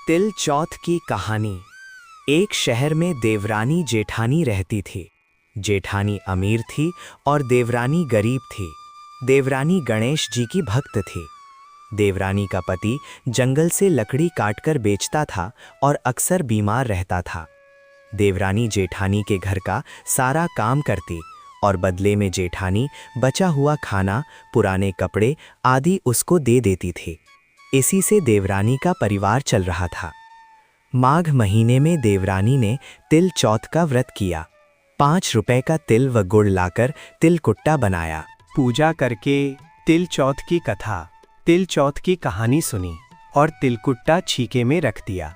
तिल चौथ की कहानी। एक शहर में देवरानी जेठानी रहती थी। जेठानी अमीर थी और देवरानी गरीब थी। देवरानी गणेश जी की भक्त थी। देवरानी का पति जंगल से लकड़ी काटकर बेचता था और अक्सर बीमार रहता था। देवरानी जेठानी के घर का सारा काम करती और बदले में जेठानी बचा हुआ खाना, पुराने कपड़े आदि उसको दे देती थी। इसी से देवरानी का परिवार चल रहा था। माघ महीने में देवरानी ने तिल चौथ का व्रत किया। 5 रुपए का तिल व गुड़ लाकर तिलकुट्टा बनाया। पूजा करके तिल चौथ की कथा, तिल चौथ की कहानी सुनी और तिलकुट्टा छीके में रख दिया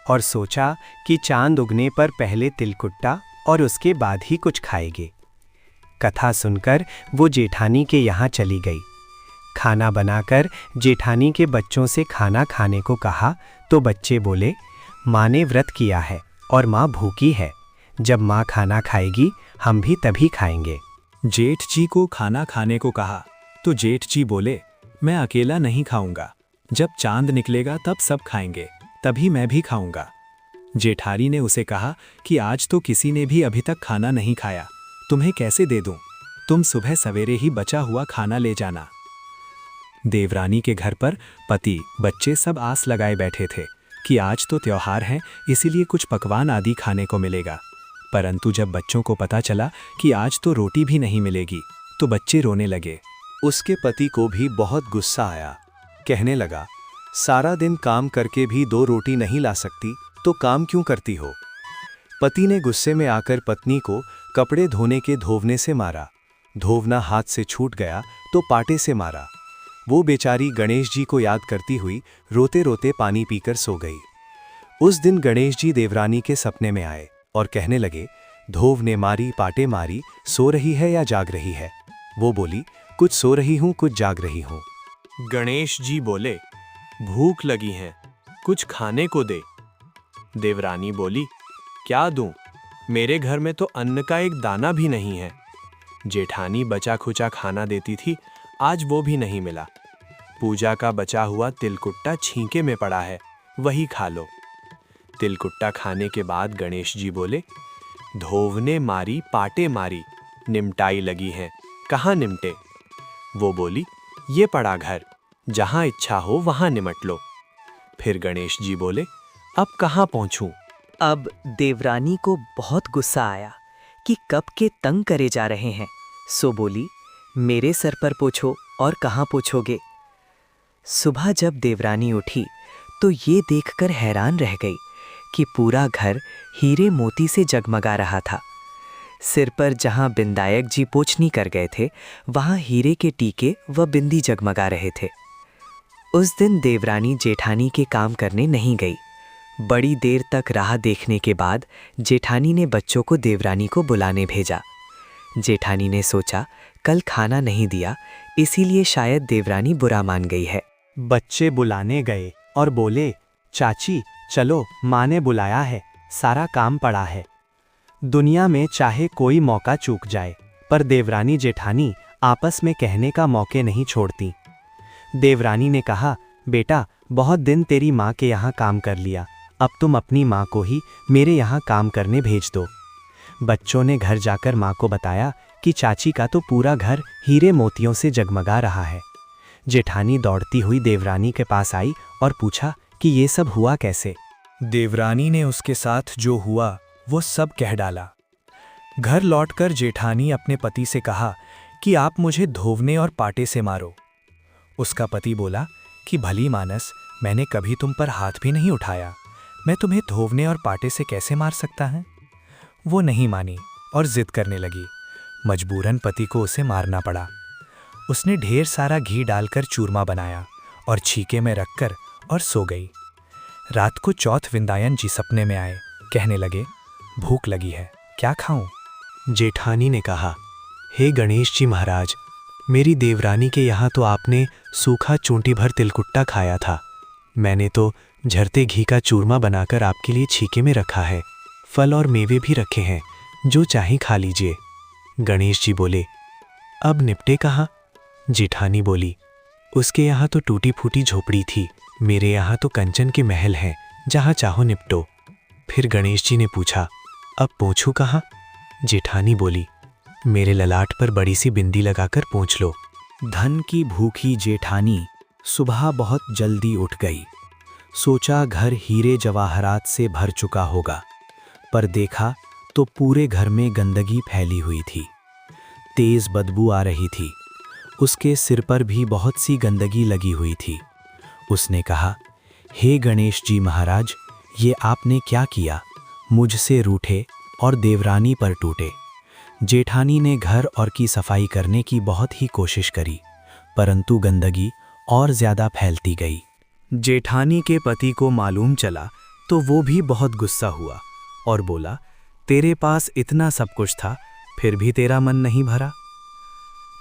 और सोचा कि चांद उगने पर पहले तिलकुट्टा और उसके बाद ही कुछ खाएंगे। कथा सुनकर वो जेठानी के यहाँ चली गई। खाना बनाकर जेठानी के बच्चों से खाना खाने को कहा तो बच्चे बोले, माँ ने व्रत किया है और माँ भूखी है। जब माँ खाना खाएगी हम भी तभी खाएंगे। जेठ जी को खाना खाने को कहा तो जेठ जी बोले, मैं अकेला नहीं खाऊंगा। जब चांद निकलेगा तब सब खाएंगे, तभी मैं भी खाऊंगा। जेठानी ने उसे कहा कि आज तो किसी ने भी अभी तक खाना नहीं खाया, तुम्हें कैसे दे दूं? तुम सुबह सवेरे ही बचा हुआ खाना ले जाना। देवरानी के घर पर पति बच्चे सब आस लगाए बैठे थे कि आज तो त्योहार है, इसीलिए कुछ पकवान आदि खाने को मिलेगा। परंतु जब बच्चों को पता चला कि आज तो रोटी भी नहीं मिलेगी तो बच्चे रोने लगे। उसके पति को भी बहुत गुस्सा आया। कहने लगा, सारा दिन काम करके भी 2 रोटी नहीं ला सकती तो काम क्यों करती हो? पति ने गुस्से में आकर पत्नी को कपड़े धोने के धोवने से मारा। धोवना हाथ से छूट गया तो पाटे से मारा। वो बेचारी गणेश जी को याद करती हुई रोते रोते पानी पीकर सो गई। उस दिन गणेश जी देवरानी के सपने में आए और कहने लगे, धोव ने मारी पाटे मारी, सो रही है या जाग रही है? वो बोली, कुछ सो रही हूँ कुछ जाग रही हूँ। गणेश जी बोले, भूख लगी है, कुछ खाने को दे। देवरानी बोली, क्या दूं? मेरे घर में तो अन्न का एक दाना भी नहीं है। जेठानी बचा खुचा खाना देती थी, आज वो भी नहीं मिला। पूजा का बचा हुआ तिलकुट्टा छींके में पड़ा है, वही खा लो। तिलकुट्टा खाने के बाद गणेश जी बोले, धोवने मारी पाटे मारी, निमटाई लगी है, कहाँ निमटे? वो बोली, ये पड़ा घर, जहां इच्छा हो वहां निमट लो। फिर गणेश जी बोले, अब कहाँ पहुंचूं? अब देवरानी को बहुत गुस्सा आया कि कब के तंग करे जा रहे हैं, सो बोली, मेरे सर पर पोछो और कहाँ पोछोगे? सुबह जब देवरानी उठी तो ये देखकर हैरान रह गई कि पूरा घर हीरे मोती से जगमगा रहा था। सिर पर जहां बिंदायक जी पोछनी कर गए थे, वहां हीरे के टीके व बिंदी जगमगा रहे थे। उस दिन देवरानी जेठानी के काम करने नहीं गई। बड़ी देर तक राह देखने के बाद जेठानी ने बच्चों को देवरानी को बुलाने भेजा। जेठानी ने सोचा, कल खाना नहीं दिया, इसीलिए शायद देवरानी बुरा मान गई है। बच्चे बुलाने गए और बोले, चाची चलो, माँ ने बुलाया है, सारा काम पड़ा है। दुनिया में चाहे कोई मौका चूक जाए, पर देवरानी जेठानी आपस में कहने का मौके नहीं छोड़ती। देवरानी ने कहा, बेटा बहुत दिन तेरी माँ के यहाँ काम कर लिया, अब तुम अपनी माँ को ही मेरे यहाँ काम करने भेज दो। बच्चों ने घर जाकर माँ को बताया कि चाची का तो पूरा घर हीरे मोतियों से जगमगा रहा है। जेठानी दौड़ती हुई देवरानी के पास आई और पूछा कि ये सब हुआ कैसे। देवरानी ने उसके साथ जो हुआ वो सब कह डाला। घर लौटकर जेठानी अपने पति से कहा कि आप मुझे धोवने और पाटे से मारो। उसका पति बोला कि भली मानस, मैंने कभी तुम पर हाथ भी नहीं उठाया, मैं तुम्हें धोवने और पाटे से कैसे मार सकता है? वो नहीं मानी और जिद करने लगी। मजबूरन पति को उसे मारना पड़ा। उसने ढेर सारा घी डालकर चूरमा बनाया और छीके में रखकर और सो गई। रात को चौथ विंदायन जी सपने में आए, कहने लगे, भूख लगी है, क्या खाऊं? जेठानी ने कहा, हे गणेश जी महाराज, मेरी देवरानी के यहाँ तो आपने सूखा चूंटी भर तिलकुट्टा खाया था। मैंने तो झरते घी का चूरमा बनाकर आपके लिए छीके में रखा है। फल और मेवे भी रखे हैं, जो चाहे खा लीजिए। गणेश जी बोले, अब निपटे कहाँ? जेठानी बोली, उसके यहाँ तो टूटी फूटी झोपड़ी थी, मेरे यहाँ तो कंचन के महल हैं, जहाँ चाहो निपटो। फिर गणेश जी ने पूछा, अब पोंछूं कहाँ? जेठानी बोली, मेरे ललाट पर बड़ी सी बिंदी लगाकर पोंछ लो। धन की भूखी जेठानी सुबह बहुत जल्दी उठ गई। सोचा घर हीरे जवाहरात से भर चुका होगा, पर देखा तो पूरे घर में गंदगी फैली हुई थी। तेज बदबू आ रही थी। उसके सिर पर भी बहुत सी गंदगी लगी हुई थी। उसने कहा, हे गणेश जी महाराज, ये आपने क्या किया? मुझसे रूठे और देवरानी पर टूटे। जेठानी ने घर और की सफाई करने की बहुत ही कोशिश करी, परंतु गंदगी और ज्यादा फैलती गई। जेठानी के पति को मालूम चला तो वो भी बहुत गुस्सा हुआ और बोला, तेरे पास इतना सब कुछ था, फिर भी तेरा मन नहीं भरा।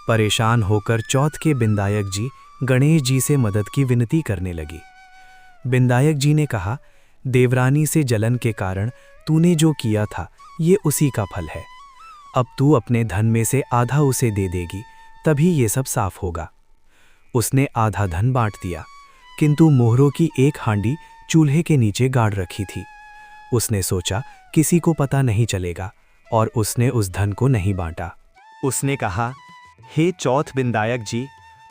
परेशान होकर चौथ के बिंदायक जी गणेश जी से मदद की विनती करने लगी। बिंदायक जी ने कहा, देवरानी से जलन के कारण तूने जो किया था ये उसी का फल है। अब तू अपने धन में से आधा उसे दे देगी, तभी ये सब साफ होगा। उसने आधा धन बांट दिया, किंतु मोहरों की एक हांडी चूल्हे के नीचे गाड़ रखी थी। उसने सोचा किसी को पता नहीं चलेगा और उसने उस धन को नहीं बांटा। उसने कहा, हे चौथ बिंदायक जी,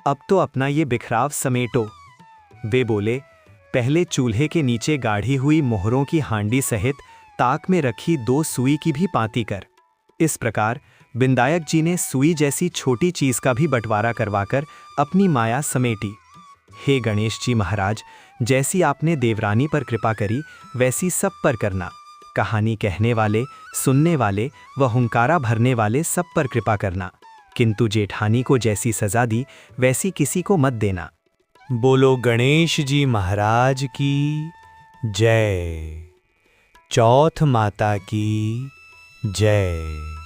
अब तो अपना ये बिखराव समेटो। वे बोले, पहले चूल्हे के नीचे गाढ़ी हुई मोहरों की हांडी सहित ताक में रखी 2 सुई की भी पांति कर। इस प्रकार बिंदायक जी ने सुई जैसी छोटी चीज का भी बंटवारा करवाकर अपनी माया समेटी। हे गणेश जी महाराज, जैसी आपने देवरानी पर कृपा करी वैसी सब पर करना। कहानी कहने वाले, सुनने वाले व हुंकारा भरने वाले सब पर कृपा करना, किंतु जेठानी को जैसी सजा दी वैसी किसी को मत देना। बोलो गणेश जी महाराज की जय। चौथ माता की जय।